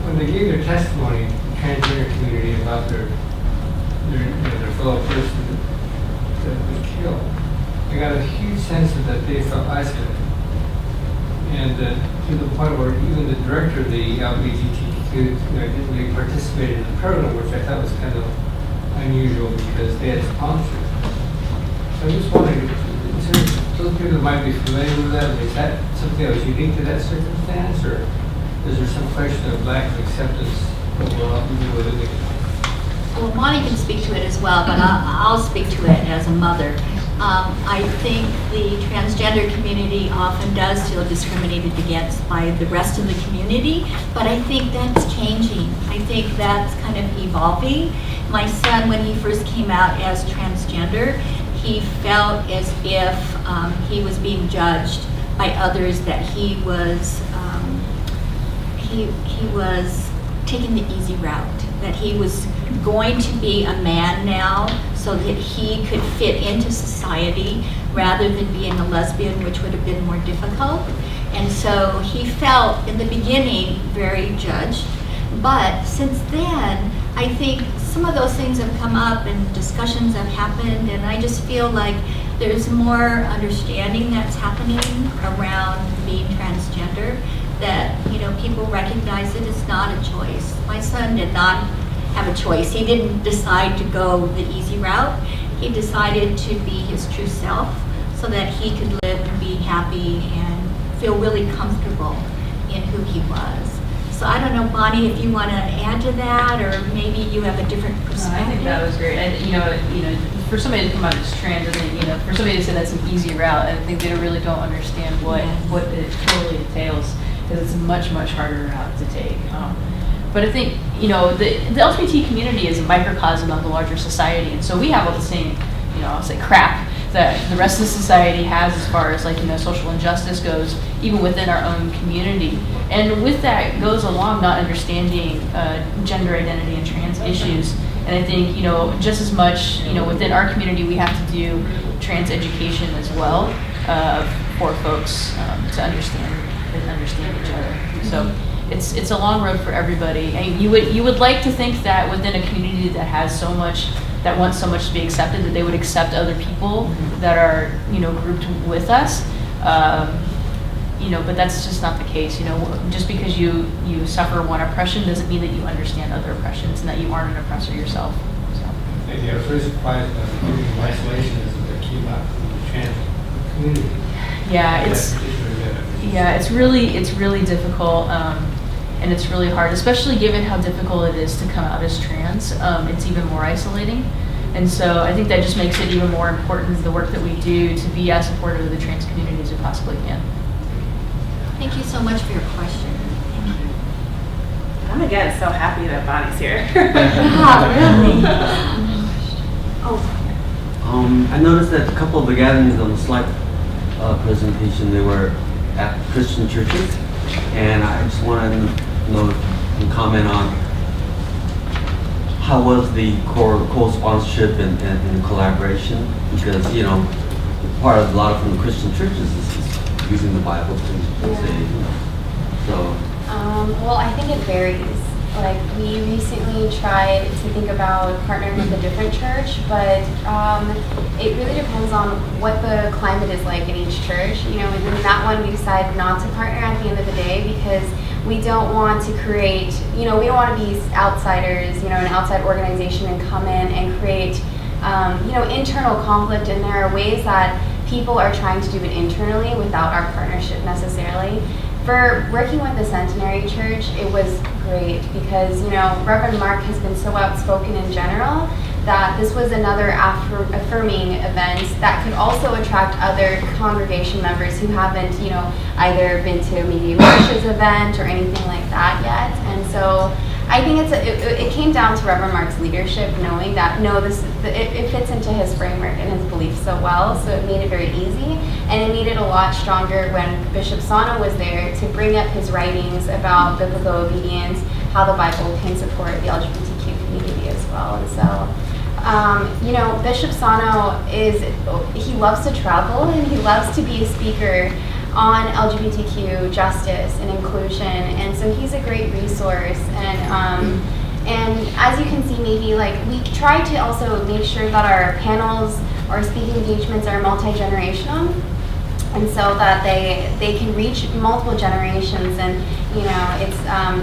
Speaker 13: when they gave their testimony, the transgender community, about their fellow person that was killed, I got a huge sense of that they felt isolated. And to the point where even the director of the LGBTQ didn't really participate in the program, which I thought was kind of unusual because they had sponsors. So I'm just wondering, those people that might be familiar with that, is that something that was unique to that circumstance, or is there some question of lack of acceptance overall even within the community?
Speaker 4: Well, Monty can speak to it as well, but I'll speak to it as a mother. I think the transgender community often does feel discriminated against by the rest of the community, but I think that's changing. I think that's kind of evolving. My son, when he first came out as transgender, he felt as if he was being judged by others, that he was taking the easy route, that he was going to be a man now so that he could fit into society rather than being a lesbian, which would have been more difficult. And so he felt in the beginning very judged. But since then, I think some of those things have come up and discussions have happened, and I just feel like there's more understanding that's happening around being transgender, that people recognize it as not a choice. My son did not have a choice. He didn't decide to go the easy route. He decided to be his true self so that he could live and be happy and feel really comfortable in who he was. So I don't know, Bonnie, if you want to add to that, or maybe you have a different perspective.
Speaker 2: I think that was great. And for somebody to come out as trans, I think for somebody to say that's an easy route, I think they really don't understand what it totally entails, because it's a much harder route to take. But I think the LGBT community is a microcosm of the larger society, and so we have all the same I'll say crap that the rest of society has as far as social injustice goes, even within our own community. And with that goes along not understanding gender identity and trans issues. And I think just as much within our community we have to do trans education as well for folks to understand each other. So it's a long road for everybody. And you would like to think that within a community that has so much that want so much to be accepted that they would accept other people that are, grouped with us. But that's just not the case. Just because you suffer one oppression doesn't mean that you understand other oppressions and that you aren't an oppressor yourself. So.
Speaker 13: Maybe our first surprise about the isolation is that they came out from the trans community.
Speaker 2: Yeah, it's really difficult, and it's really hard, especially given how difficult it is to come out as trans. It's even more isolating. And so I think that just makes it even more important, the work that we do, to be as supportive of the trans community as we possibly can.
Speaker 4: Thank you so much for your question. Thank you.
Speaker 1: I'm again so happy that Bonnie's here.
Speaker 4: Really?
Speaker 7: I noticed that a couple of the gatherings on the slide presentation, they were at Christian churches, and I just want to know if you can comment on how was the co-sponsorship and collaboration, because part of a lot of from the Christian churches is using the Bible to say, so.
Speaker 3: Well, I think it varies. Like, we recently tried to think about partnering with a different church, but it really depends on what the climate is like in each church. In that one, we decided not to partner at the end of the day because we don't want to create, we don't want to be outsiders, an outside organization and come in and create, internal conflict. And there are ways that people are trying to do it internally without our partnership necessarily. For working with the Centenary Church, it was great because, Reverend Mark has been so outspoken in general that this was another affirming event that could also attract other congregation members who haven't, either been to maybe Marsha's event or anything like that yet. And so I think it came down to Reverend Mark's leadership, knowing that it fits into his framework and his beliefs so well, so it made it very easy, and it made it a lot stronger when Bishop Sano was there to bring up his writings about biblical obedience, how the Bible can support the LGBTQ community as well. And so, Bishop Sano he loves to travel and he loves to be a speaker on LGBTQ justice and inclusion, and so he's a great resource. And as you can see, maybe we try to also make sure that our panels or speaking engagements are multi-generational, and so that they can reach multiple generations. And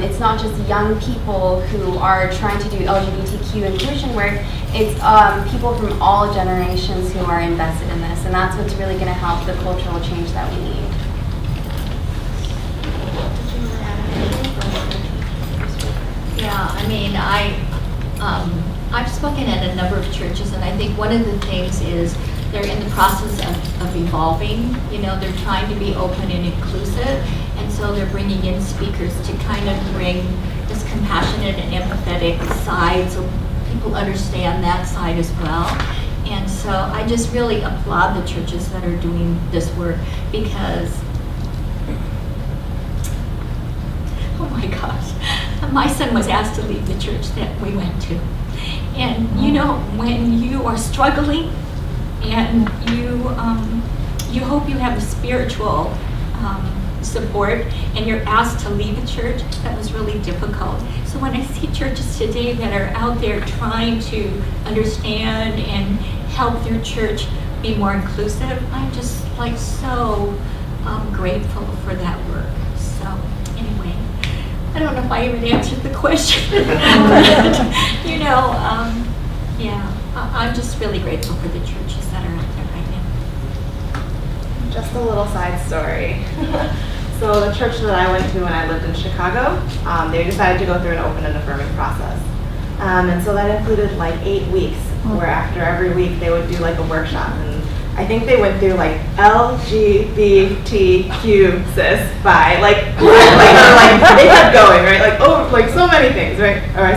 Speaker 3: it's not just young people who are trying to do LGBTQ inclusion work. It's people from all generations who are invested in this, and that's what's really going to help the cultural change that we need.
Speaker 4: Yeah, I've spoken at a number of churches, and I think one of the things is they're in the process of evolving. They're trying to be open and inclusive, and so they're bringing in speakers to kind of bring this compassionate and empathetic side so people understand that side as well. And so I just really applaud the churches that are doing this work because, oh my gosh, my son was asked to leave the church that we went to. And when you are struggling and you hope you have a spiritual support and you're asked to leave a church, that was really difficult. So when I see churches today that are out there trying to understand and help their church be more inclusive, I'm just so grateful for that work. So anyway, I don't know if I even answered the question, but I'm just really grateful for the churches that are out there right now.
Speaker 1: Just a little side story. So the church that I went to when I lived in Chicago, they decided to go through an open and affirming process. And so that included 8 weeks, where after every week they would do a workshop. And I think they went through LGBTQ cis bi, they kept going, right? So many things, right? Or I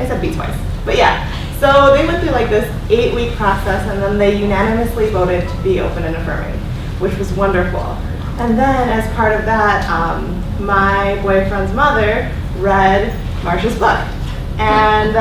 Speaker 1: said B twice, but yeah. So they went through this 8-week process, and then they unanimously voted to be open and affirming, which was wonderful. And then as part of that, my boyfriend's mother read Marsha's book, and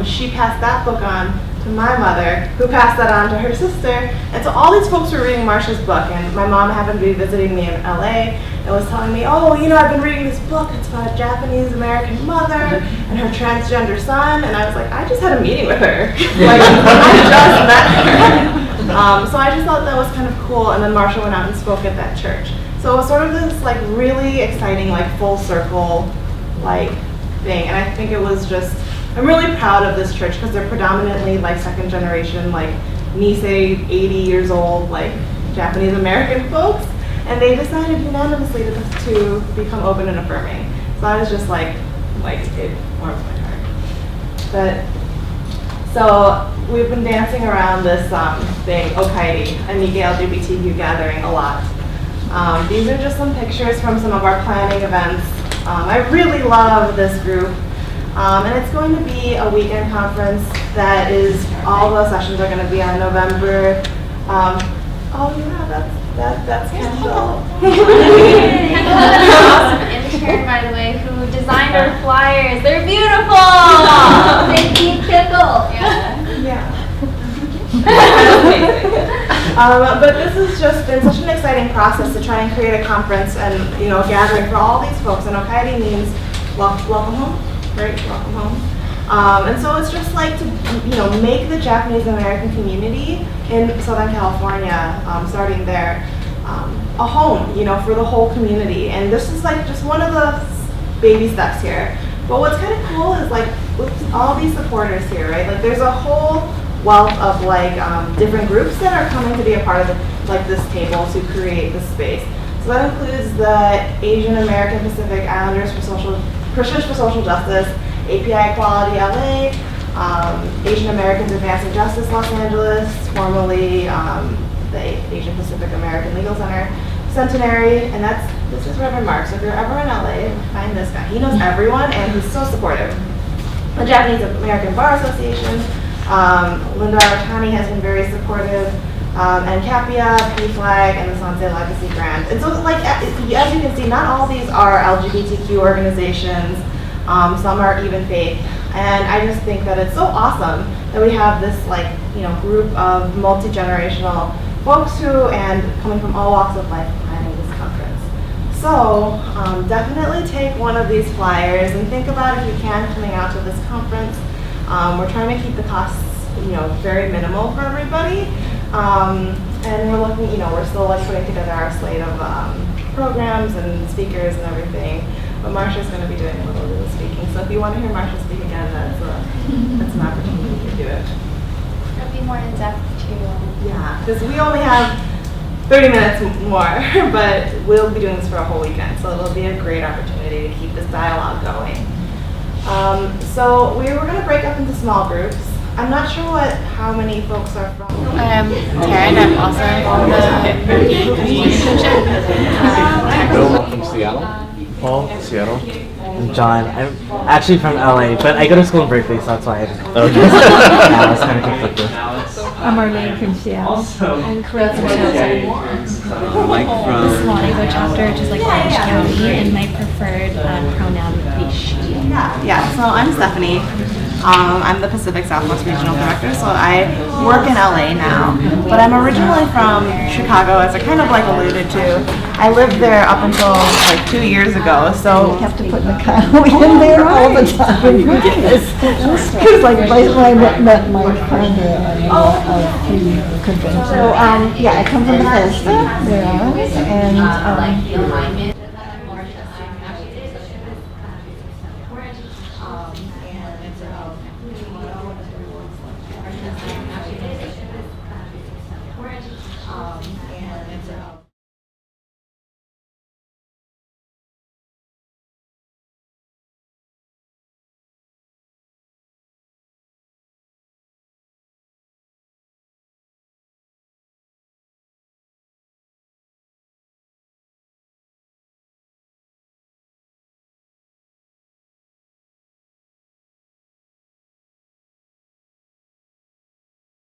Speaker 1: she passed that book on to my mother, who passed that on to her sister. And so all these folks were reading Marsha's book, and my mom happened to be visiting me in LA and was telling me, oh, you know, I've been reading this book. It's about a Japanese American mother and her transgender son. And I was like, I just had a meeting with her. Like, I just met her. So I just thought that was kind of cool. And then Marsha went out and spoke at that church. So it was sort of this like really exciting, like full circle, like thing. And I think it was just, I'm really proud of this church because they're predominantly like second generation, like Nisei, 80 years old, like Japanese American folks. And they decided unanimously to become open and affirming. So I was just like it warms my heart. But, so we've been dancing around this thing, Okaidi, a Nikkei LGBTQ gathering a lot. These are just some pictures from some of our planning events. I really love this group. And it's going to be a weekend conference that is, all the sessions are going to be on November. Oh yeah, that's Kendall.
Speaker 3: Kendall is an awesome intern, by the way, who designed our flyers. They're beautiful! Thank you, Kendall.
Speaker 1: Yeah. But this has just been such an exciting process to try and create a conference and, you know, gathering for all these folks. And Okaidi means welcome home, right? Welcome home. And so it's just like to, you know, make the Japanese American community in Southern California, starting there, a home, you know, for the whole community. And this is like just one of the baby steps here. But what's kind of cool is like with all these supporters here, right? Like there's a whole wealth of like different groups that are coming to be a part of this table to create this space. So that includes the Asian American Pacific Islanders for Christians for Social Justice, API Equality LA, Asian Americans Advancing Justice Los Angeles, formerly the Asian Pacific American Legal Center, Centenary, and this is Reverend Mark. So if you're ever in LA, find this guy. He knows everyone and he's so supportive. The Japanese American Bar Association, Linda Artani has been very supportive, and CAPIA, PFLAG, and the Sansei Legacy Grant. And so, like, as you can see, not all these are LGBTQ organizations. Some are even faith. And I just think that it's so awesome that we have this, like, you know, group of multi-generational folks and coming from all walks of life planning this conference. So definitely take one of these flyers and think about if you can coming out to this conference. We're trying to keep the costs, you know, very minimal for everybody. And we're looking, you know, we're still like putting together our slate of programs and speakers and everything. But Marsha's going to be doing a little bit of speaking. So if you want to hear Marsha speak again, that's an opportunity to do it.
Speaker 3: It'll be more in depth too.
Speaker 1: Yeah, because we only have 30 minutes more, but we'll be doing this for a whole weekend. So it'll be a great opportunity to keep this dialogue going. So we were going to break up into small groups. I'm not sure how many folks are from.
Speaker 3: I'm Karen. I'm also from
Speaker 14: Bill from Seattle. Paul, Seattle.
Speaker 5: I'm John. I'm actually from LA, but I go to school in Berkeley, so that's why I was kind of conflicted.
Speaker 15: I'm Arlene from Seattle.
Speaker 16: I'm Corinne from Chelsea.
Speaker 7: Mike from
Speaker 16: The Swan Eagle chapter, which is like Orange County, and my preferred pronoun would be she.
Speaker 1: Yeah, so I'm Stephanie. I'm the Pacific Southwest Regional Director, so I work in LA now, but I'm originally from Chicago, as I kind of like alluded to. I lived there up until like 2 years ago, so
Speaker 15: You have to put Mikado in there all the time. Because like when I met my friend at the convention. So yeah, I come from Bethesda, and